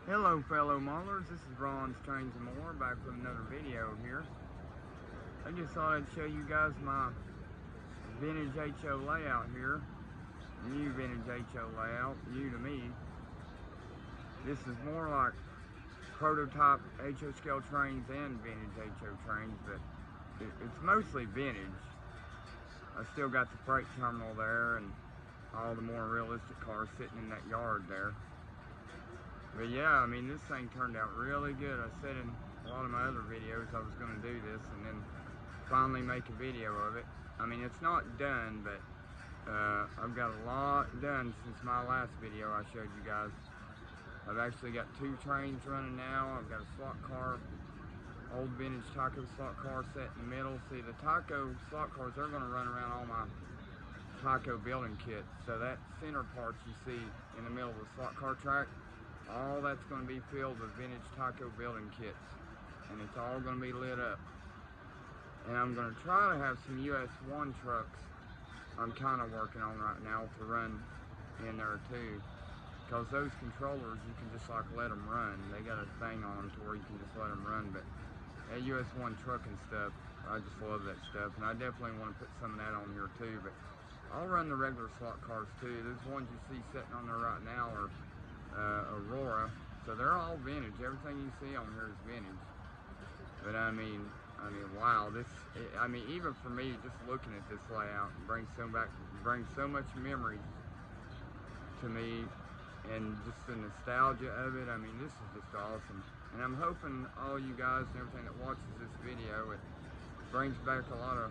Hello fellow maulers, this is Ron's Trains and More, back with another video here. I just thought I'd show you guys my vintage HO layout here. New vintage HO layout, new to me. This is more like prototype HO scale trains and vintage HO trains, but it's mostly vintage. I still got the freight terminal there and all the more realistic cars sitting in that yard there. But yeah, I mean, this thing turned out really good. I said in a lot of my other videos I was going to do this and then finally make a video of it. I mean, it's not done, but I've got a lot done since my last video I showed you guys. I've actually got 2 trains running now. I've got a slot car, old vintage TYCO slot car set in the middle. See, the TYCO slot cars, they're going to run around all my TYCO building kits. So that center part you see in the middle of the slot car track, all that's going to be filled with vintage TYCO building kits, and it's all going to be lit up. And I'm going to try to have some US1 trucks I'm kind of working on right now to run in there too, because those controllers, you can just like let them run. They got a thing on them to where you can just let them run. But that US1 trucking stuff, I just love that stuff, and I definitely want to put some of that on here too. But I'll run the regular slot cars too. Those ones you see sitting on there right now are Aurora, so they're all vintage. Everything you see on here is vintage. But I mean, wow, I mean, even for me, just looking at this layout brings so much memories to me, and just the nostalgia of it. I mean, this is just awesome, and I'm hoping all you guys and everything that watches this video, it brings back a lot of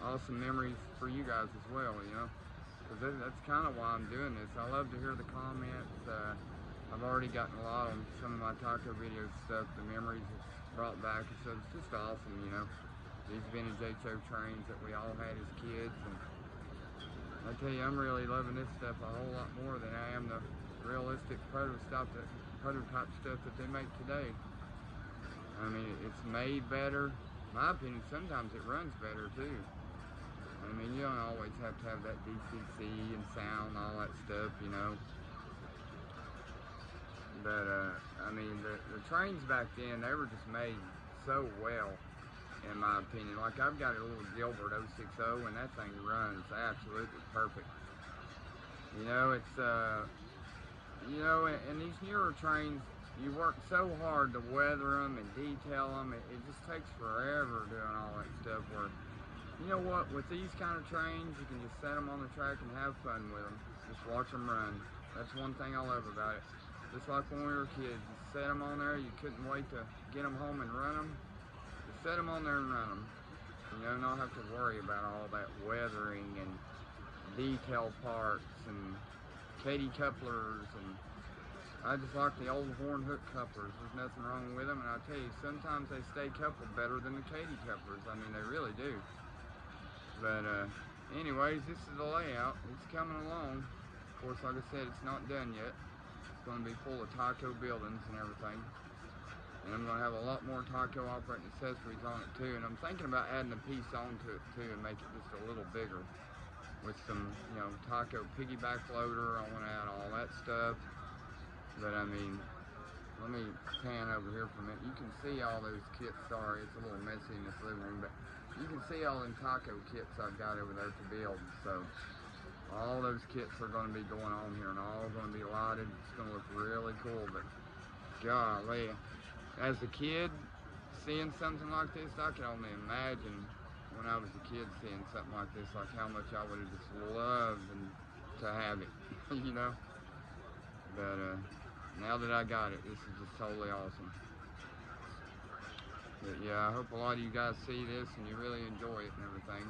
awesome memories for you guys as well, you know. Because that's kind of why I'm doing this. I love to hear the comments. I've already gotten a lot on some of my TYCO videos stuff, the memories it's brought back. So it's just awesome, you know. These vintage HO trains that we all had as kids. And I tell you, I'm really loving this stuff a whole lot more than I am the realistic prototype stuff that they make today. I mean, it's made better. In my opinion, sometimes it runs better too. I mean, you don't always have to have that DCC and sound, all that stuff, you know. But, I mean, the trains back then, they were just made so well, in my opinion. Like, I've got a little Gilbert 060, and that thing runs absolutely perfect. You know, it's, you know, in these newer trains, you work so hard to weather them and detail them. It just takes forever doing all that stuff where, you know what, with these kind of trains, you can just set them on the track and have fun with them. Just watch them run. That's one thing I love about it. Just like when we were kids, you set them on there, you couldn't wait to get them home and run them. Just set them on there and run them. You know, not have to worry about all that weathering and detail parts and Katy couplers. And I just like the old horn hook couplers. There's nothing wrong with them, and I'll tell you, sometimes they stay coupled better than the Katy couplers. I mean, they really do. But anyways, this is the layout. It's coming along. Of course, like I said, it's not done yet. It's going to be full of TYCO buildings and everything. And I'm going to have a lot more TYCO operating accessories on it too. And I'm thinking about adding a piece onto it too and make it just a little bigger. With some, you know, TYCO piggyback loader. I want to add all that stuff. But I mean, let me pan over here for a minute. You can see all those kits. Sorry, it's a little messy in this living room, but you can see all them TYCO kits I've got over there to build. So all those kits are going to be going on here and all going to be lighted. It's going to look really cool. But golly, as a kid seeing something like this, I can only imagine when I was a kid seeing something like this, like how much I would have just loved to have it, you know. But now that I got it, this is just totally awesome. But yeah, I hope a lot of you guys see this and you really enjoy it and everything.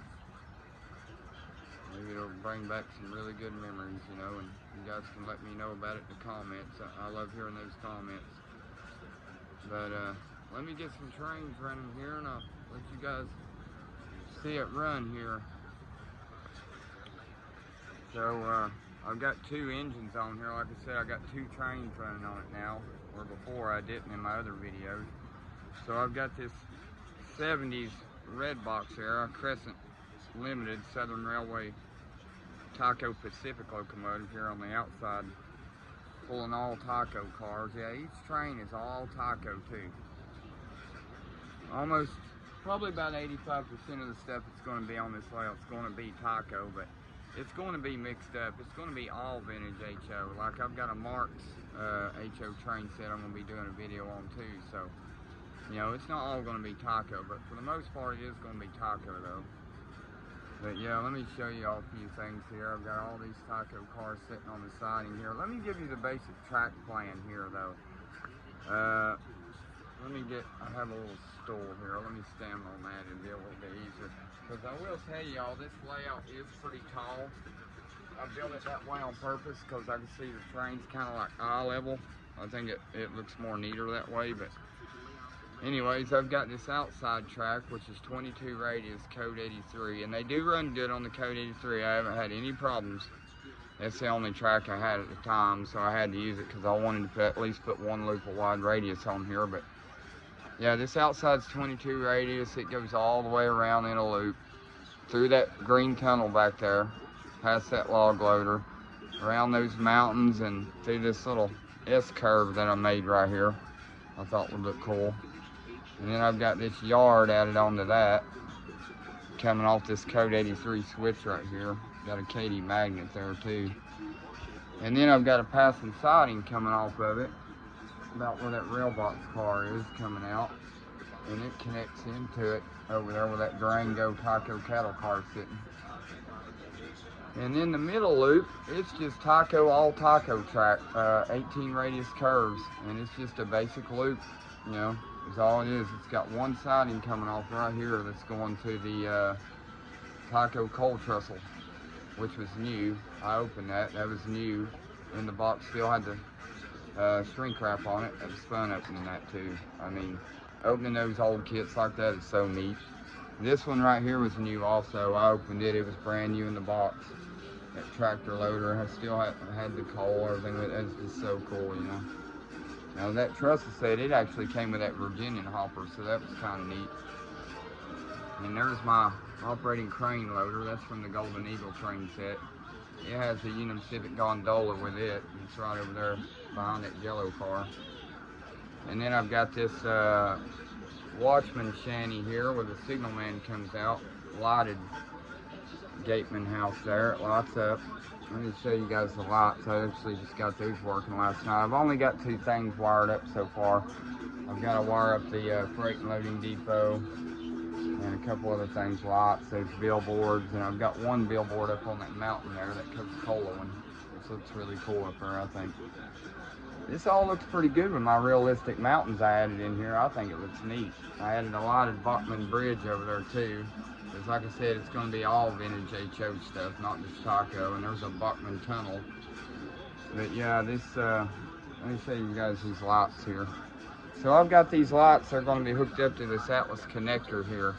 Maybe it'll bring back some really good memories, you know, and you guys can let me know about it in the comments. I love hearing those comments. But let me get some trains running here and I'll let you guys see it run here. So I've got 2 engines on here. Like I said, I got 2 trains running on it now, where before I didn't in my other videos. So I've got this 70s red box era Crescent Limited Southern Railway TYCO Pacific locomotive here on the outside pulling all TYCO cars. Yeah, each train is all TYCO too. Almost, probably about 85% of the stuff that's going to be on this layout is going to be TYCO, but it's going to be mixed up. It's going to be all vintage HO. Like I've got a Marks HO train set I'm going to be doing a video on too. So, you know, it's not all going to be TYCO, but for the most part it is going to be TYCO though. But yeah, let me show you all a few things here. I've got all these TYCO cars sitting on the siding here. Let me give you the basic track plan here though. I have a little stool here. Let me stand on that and be a little bit easier. Because I will tell y'all, this layout is pretty tall. I built it that way on purpose because I can see the trains kind of like eye level. I think it looks more neater that way. But anyways, I've got this outside track, which is 22 radius, code 83. And they do run good on the code 83. I haven't had any problems. That's the only track I had at the time, so I had to use it because I wanted to at least put one loop of wide radius on here. But yeah, this outside's 22 radius. It goes all the way around in a loop, through that green tunnel back there, past that log loader, around those mountains, and through this little S-curve that I made right here. I thought would look cool. And then I've got this yard added onto that, coming off this code 83 switch right here. Got a Katy magnet there too. And then I've got a passing siding coming off of it, about where that rail box car is coming out, and it connects into it over there where that Durango TYCO cattle car is sitting. And in the middle loop, it's just TYCO, all TYCO track, 18 radius curves, and it's just a basic loop, you know, is all it is. It's got one siding coming off right here that's going to the TYCO coal trestle, which was new. I opened that was new, and the box still had the shrink wrap on it. It was fun opening that too. I mean, opening those old kits like that is so neat. This one right here was new also. I opened it, it was brand new in the box. That tractor loader has still had the coal, everything. That's just so cool, you know. Now that trestle set, it actually came with that Virginian hopper, so that was kind of neat. And there's my operating crane loader. That's from the Golden Eagle train set. It has a Unum Civic gondola with it. It's right over there behind that yellow car. And then I've got this watchman shanty here where the signalman comes out. Lighted gateman house there. It lights up. Let me show you guys the lights. I actually just got those working last night. I've only got two things wired up so far. I've got to wire up the freight and loading depot and a couple other things, lights, those billboards, and I've got one billboard up on that mountain there, that Coca-Cola one, which looks really cool up there, I think. This all looks pretty good with my realistic mountains I added in here. I think it looks neat. I added a lighted Bachman bridge over there too, because like I said, it's going to be all vintage HO stuff, not just TYCO, and there's a Bachman tunnel. But yeah, this, let me show you guys these lights here. So I've got these lights, they're going to be hooked up to this Atlas connector here.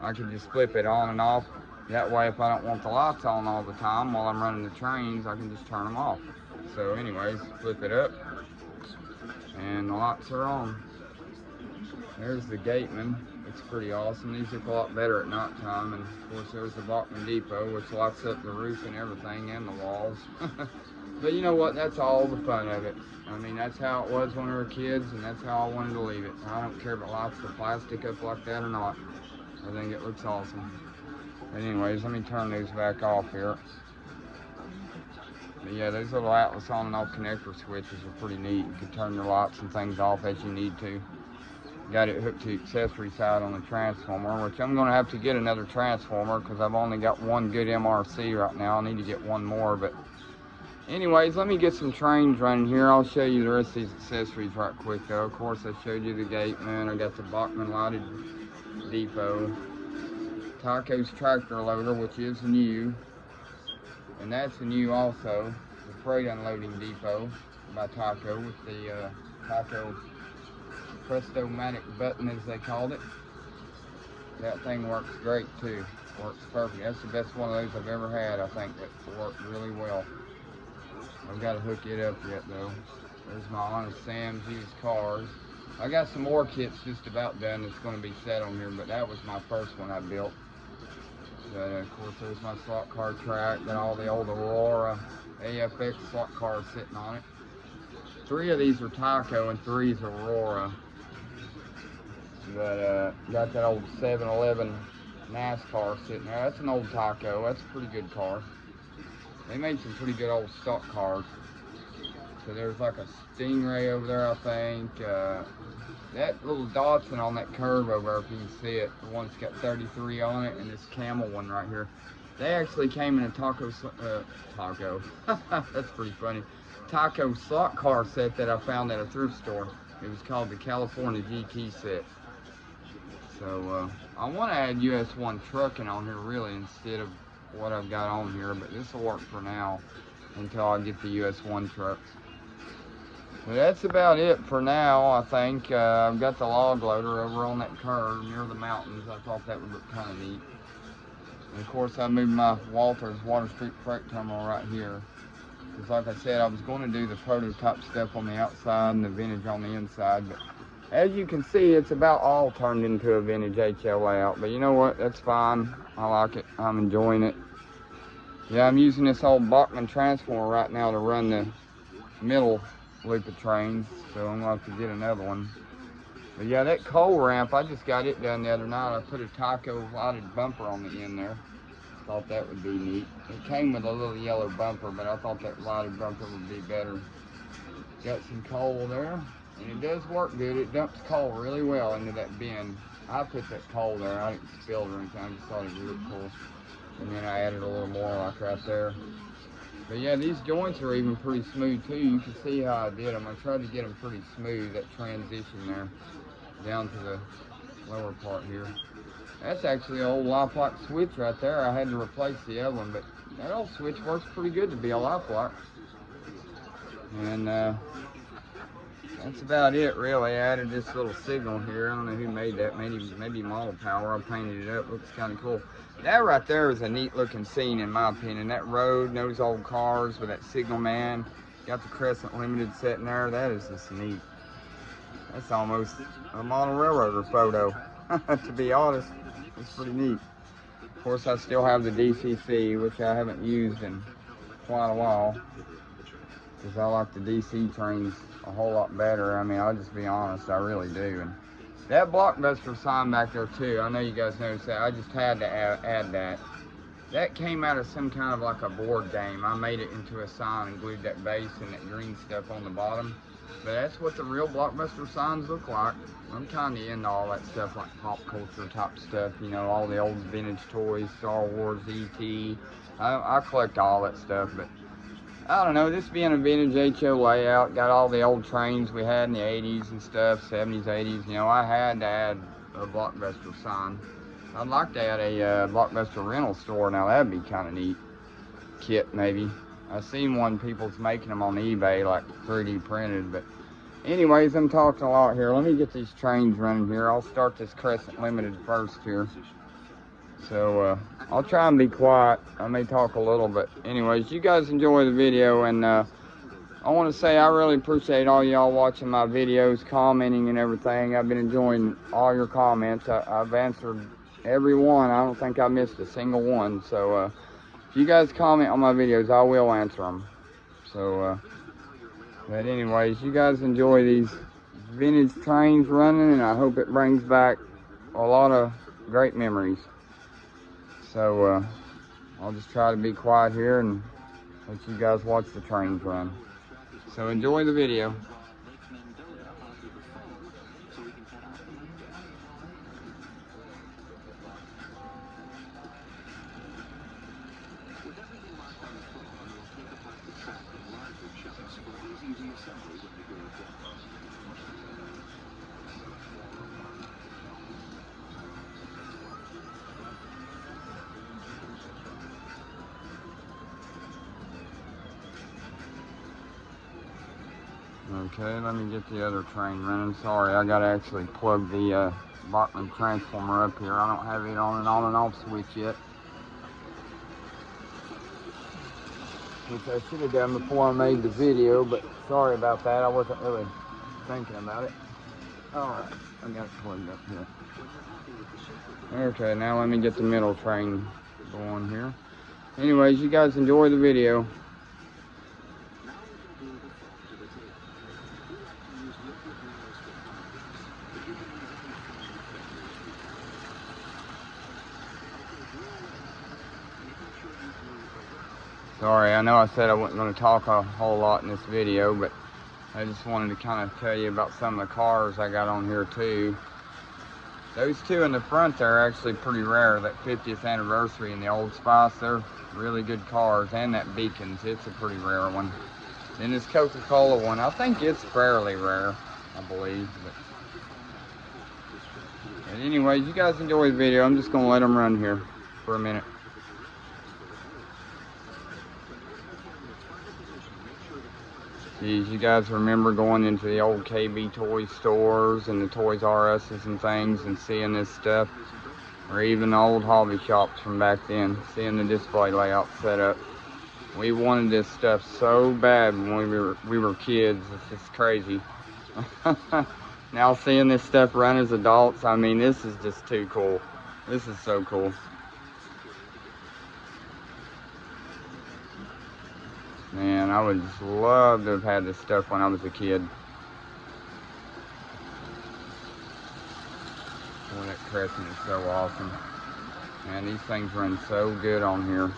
I can just flip it on and off. That way, if I don't want the lights on all the time while I'm running the trains, I can just turn them off. So anyways, flip it up, and the lights are on. There's the gateman. It's pretty awesome. These look a lot better at night time. And of course, there's the Bachman Depot, which lights up the roof and everything, and the walls. But you know what? That's all the fun of it. I mean, that's how it was when we were kids, and that's how I wanted to leave it. I don't care if it lights the plastic up like that or not. I think it looks awesome. But anyways, let me turn these back off here. But yeah, those little Atlas on and off connector switches are pretty neat. You can turn your lights and things off as you need to. Got it hooked to the accessory side on the transformer, which I'm going to have to get another transformer because I've only got one good MRC right now. I need to get one more, but anyways, let me get some trains running here. I'll show you the rest of these accessories right quick though. Of course, I showed you the gateman. I got the Bachman lighted depot. TYCO's tractor loader, which is new. And that's new also. The freight unloading depot by TYCO with the TYCO Presto-Matic button, as they called it. That thing works great too. Works perfect. That's the best one of those I've ever had. I think that worked really well. I've got to hook it up yet though. There's my Honest Sam's used cars. I got some more kits just about done that's going to be set on here, but that was my first one I built. But of course, there's my slot car track. Got all the old Aurora AFX slot cars sitting on it. 3 of these are TYCO and 3 is Aurora. But got that old 711 NASCAR sitting there. That's an old TYCO. That's a pretty good car. They made some pretty good old stock cars. So there's like a Stingray over there, I think. That little Datsun on that curve over there, if you can see it, the one that's got 33 on it, and this Camel one right here. They actually came in a TYCO, that's pretty funny. TYCO slot car set that I found at a thrift store. It was called the California GT set. So I want to add US1 trucking on here really instead of what I've got on here, but this will work for now until I get the US1 trucks. But that's about it for now, I think. I've got the log loader over on that curve near the mountains. I thought that would look kind of neat. And of course, I moved my Walters Water Street Freight Terminal right here. Because like I said, I was going to do the prototype stuff on the outside and the vintage on the inside. But as you can see, it's about all turned into a vintage HL layout. But you know what? That's fine. I like it. I'm enjoying it. Yeah, I'm using this old Bachmann transformer right now to run the middle loop of trains, so I'm gonna have to get another one. But yeah, that coal ramp, I just got it done the other night. I put a TYCO lighted bumper on the end there. Thought that would be neat. It came with a little yellow bumper, but I thought that lighted bumper would be better. Got some coal there, and it does work good. It dumps coal really well into that bin. I put that coal there. I didn't spill it or anything. I just thought it would look cool. And then I added a little more like right there. But yeah, these joints are even pretty smooth too. You can see how I did them. I tried to get them pretty smooth, that transition there, down to the lower part here. That's actually an old lifelike switch right there. I had to replace the other one, but that old switch works pretty good to be a lifelike. And that's about it really. I added this little signal here. I don't know who made that. Maybe Model Power. I painted it up. Looks kind of cool. That right there is a neat looking scene in my opinion. That road, those old cars with that signal man. Got the Crescent Limited sitting there. That is just neat. That's almost a model railroader photo. To be honest, it's pretty neat. Of course, I still have the DCC, which I haven't used in quite a while. Because I like the DC trains a whole lot better. I mean, I'll just be honest, I really do. And that Blockbuster sign back there too, I know you guys noticed that. I just had to add that. That came out of some kind of like a board game. I made it into a sign and glued that base and that green stuff on the bottom. But that's what the real Blockbuster signs look like. I'm kind of into all that stuff, like pop culture type stuff, you know, all the old vintage toys, Star Wars, E.T. I collect all that stuff, but I don't know, this being a vintage HO layout, got all the old trains we had in the 80s and stuff, 70s, 80s, you know, I had to add a Blockbuster sign. I'd like to add a Blockbuster rental store now, that'd be kind of neat. Kit, maybe. I've seen one, people's making them on eBay, like 3D printed, but anyways, I'm talking a lot here. Let me get these trains running here. I'll start this Crescent Limited first here. So I'll try and be quiet. I may talk a little, but anyways, you guys enjoy the video, and I want to say I really appreciate all y'all watching my videos, commenting and everything. I've been enjoying all your comments. I've answered every one. I don't think I missed a single one. So if you guys comment on my videos, I will answer them. So but anyways, you guys enjoy these vintage trains running, and I hope it brings back a lot of great memories. So I'll just try to be quiet here and let you guys watch the trains run. So enjoy the video. Okay, let me get the other train running. Sorry, I gotta actually plug the Bachmann transformer up here. I don't have it on and off switch yet, which I should have done before I made the video, but sorry about that. I wasn't really thinking about it. Alright, I got it plugged up here. Okay, now let me get the middle train go on here. Anyways, you guys enjoy the video. Sorry, I know I said I wasn't going to talk a whole lot in this video, but I just wanted to kind of tell you about some of the cars I got on here too. Those two in the front there are actually pretty rare. That 50th anniversary and the Old Spice, they're really good cars. And that Beacons, it's a pretty rare one. Then this Coca-Cola one, I think it's fairly rare, I believe. But anyways, you guys enjoy the video. I'm just going to let them run here for a minute. Geez, you guys remember going into the old KB toy stores and the Toys R Us's and things and seeing this stuff? Or even the old hobby shops from back then, seeing the display layout set up. We wanted this stuff so bad when we were kids. It's just crazy. Now seeing this stuff run as adults, I mean, this is just too cool. This is so cool. Man, I would just love to have had this stuff when I was a kid. Boy, that Crescent is so awesome. Man, these things run so good on here.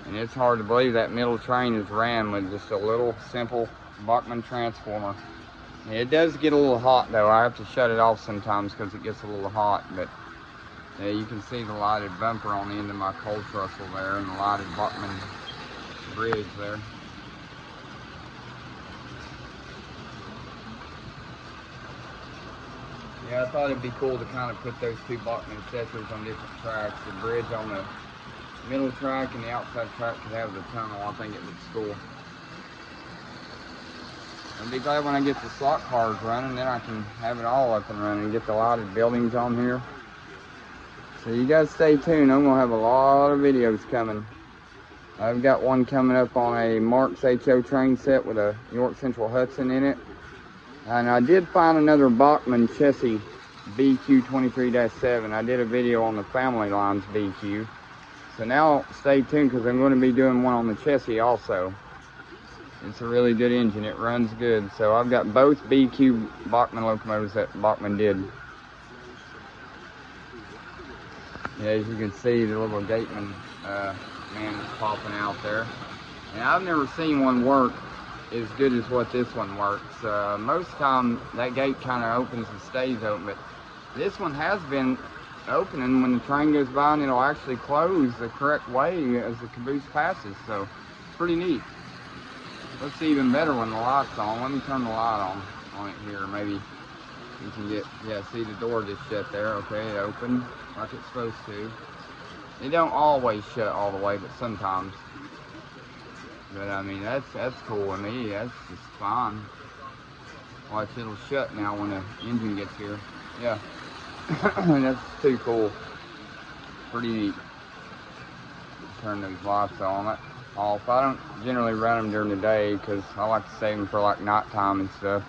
And it's hard to believe that middle train is ran with just a little simple Bachmann transformer. It does get a little hot though. I have to shut it off sometimes because it gets a little hot. But yeah, you can see the lighted bumper on the end of my coal trussel there and the lighted Bachmann bridge there. Yeah, I thought it'd be cool to kind of put those two Bachmann accessories on different tracks. The bridge on the middle track and the outside track could have the tunnel. I think it looks cool. I'll be glad when I get the slot cars running, then I can have it all up and running and get the lighted buildings on here. So you guys stay tuned. I'm gonna have a lot of videos coming. I've got one coming up on a Marks HO train set with a York Central Hudson in it. And I did find another Bachmann chassis BQ23-7. I did a video on the family lines BQ. So now stay tuned because I'm going to be doing one on the chassis also. It's a really good engine. It runs good. So I've got both BQ Bachmann locomotives that Bachmann did. Yeah, as you can see, the little gateman man is popping out there. And I've never seen one work as good as what this one works. Most of the time that gate kind of opens and stays open, but this one has been opening when the train goes by, and it'll actually close the correct way as the caboose passes. So it's pretty neat. Looks even better when the light's on. Let me turn the light on it here. Maybe you can get, yeah, see the door just shut there. Okay, it opened like it's supposed to. It don't always shut all the way, but sometimes. But I mean, that's cool with me. That's just fine. Watch, it'll shut now when the engine gets here. Yeah, that's too cool. Pretty neat. Turn those lights on. Off. I don't generally run them during the day because I like to save them for like nighttime and stuff.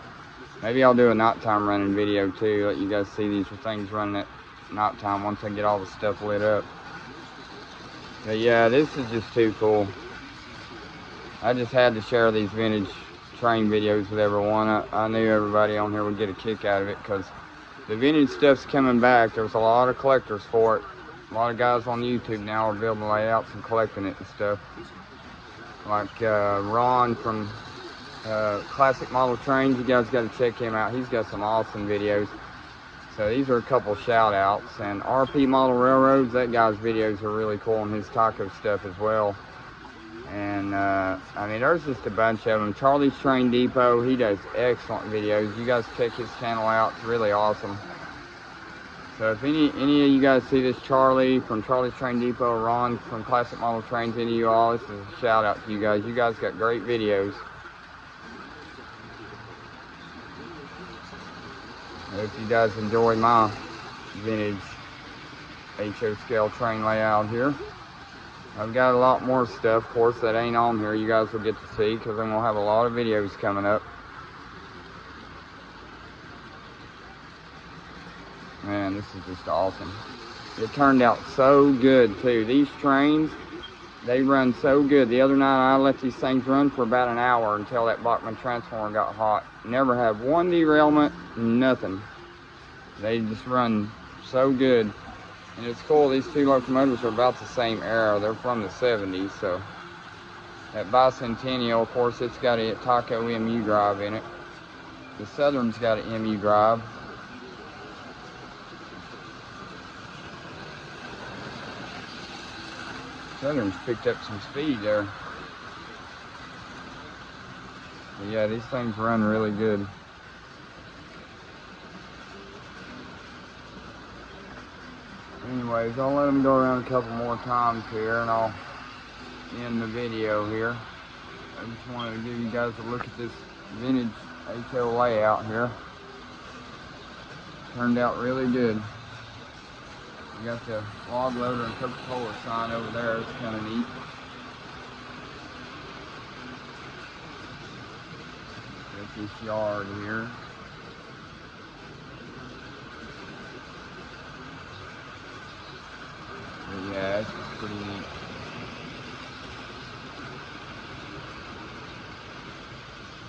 Maybe I'll do a nighttime running video too. Let you guys see these things running at nighttime once I get all the stuff lit up. But yeah, this is just too cool. I just had to share these vintage train videos with everyone. I knew everybody on here would get a kick out of it because the vintage stuff's coming back. There's a lot of collectors for it. A lot of guys on YouTube now are building layouts and collecting it and stuff. Like Ron from Classic Model Trains, you guys got to check him out. He's got some awesome videos. So these are a couple shout outs. And RP Model Railroads, that guy's videos are really cool, and his TYCO stuff as well. And I mean, there's just a bunch of them. Charlie's Train Depot, he does excellent videos. You guys check his channel out, it's really awesome. So if any of you guys see this Charlie from Charlie's Train Depot, or Ron from Classic Model Trains, any of you all, this is a shout out to you guys. You guys got great videos. If you guys enjoy my vintage HO scale train layout here, I've got a lot more stuff, of course, that ain't on here. You guys will get to see because I'm gonna have a lot of videos coming up. Man, this is just awesome. It turned out so good too. These trains, they run so good. The other night I let these things run for about an hour until that Bachmann transformer got hot. Never had one derailment, nothing. They just run so good. And it's cool, these two locomotives are about the same era. They're from the 70s, so. That Bicentennial, of course, it's got a TYCO MU drive in it. The Southern's got an MU drive. Southern's picked up some speed there. But yeah, these things run really good. Anyways, I'll let them go around a couple more times here and I'll end the video here. I just wanted to give you guys a look at this vintage HO layout here. Turned out really good. You got the log loader and Coca-Cola sign over there. It's kind of neat. Got this yard here. But yeah, it's just pretty neat.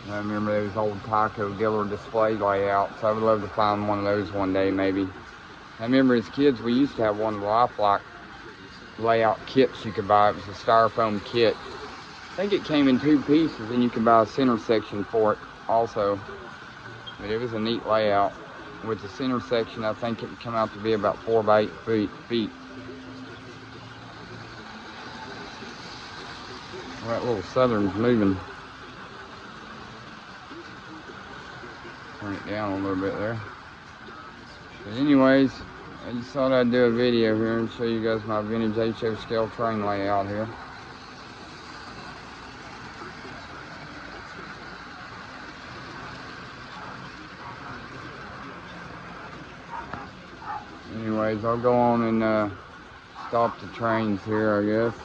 I remember those old TYCO dealer display layouts. I would love to find one of those one day, maybe. I remember as kids, we used to have one of the lifelike layout kits you could buy. It was a styrofoam kit. I think it came in 2 pieces, and you could buy a center section for it also. But it was a neat layout. With the center section, I think it would come out to be about 4 by 8 feet. Well, that little Southern's moving. Turn it down a little bit there. But anyways, I just thought I'd do a video here and show you guys my vintage HO scale train layout here. Anyways, I'll go on and stop the trains here, I guess.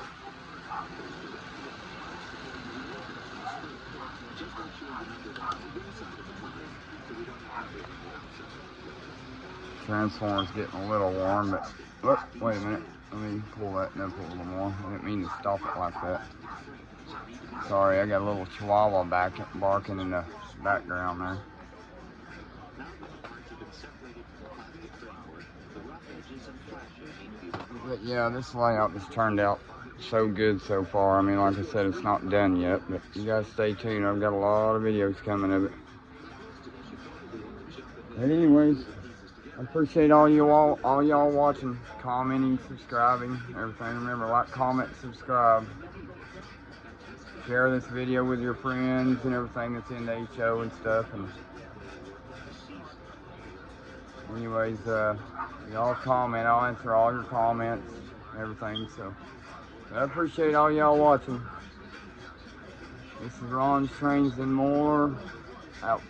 Transformer's getting a little warm, but look, wait a minute. Let me pull that up a little more. I didn't mean to stop it like that. Sorry, I got a little chihuahua barking in the background there. But yeah, this layout just turned out so good so far. I mean, like I said, it's not done yet, but you guys stay tuned. I've got a lot of videos coming of it. But anyways, I appreciate all y'all watching, commenting, subscribing, everything. Remember, like, comment, subscribe. Share this video with your friends and everything that's into HO and stuff. And anyways, y'all comment. I'll answer all your comments and everything. So I appreciate all y'all watching. This is Ron's Trains and More, out.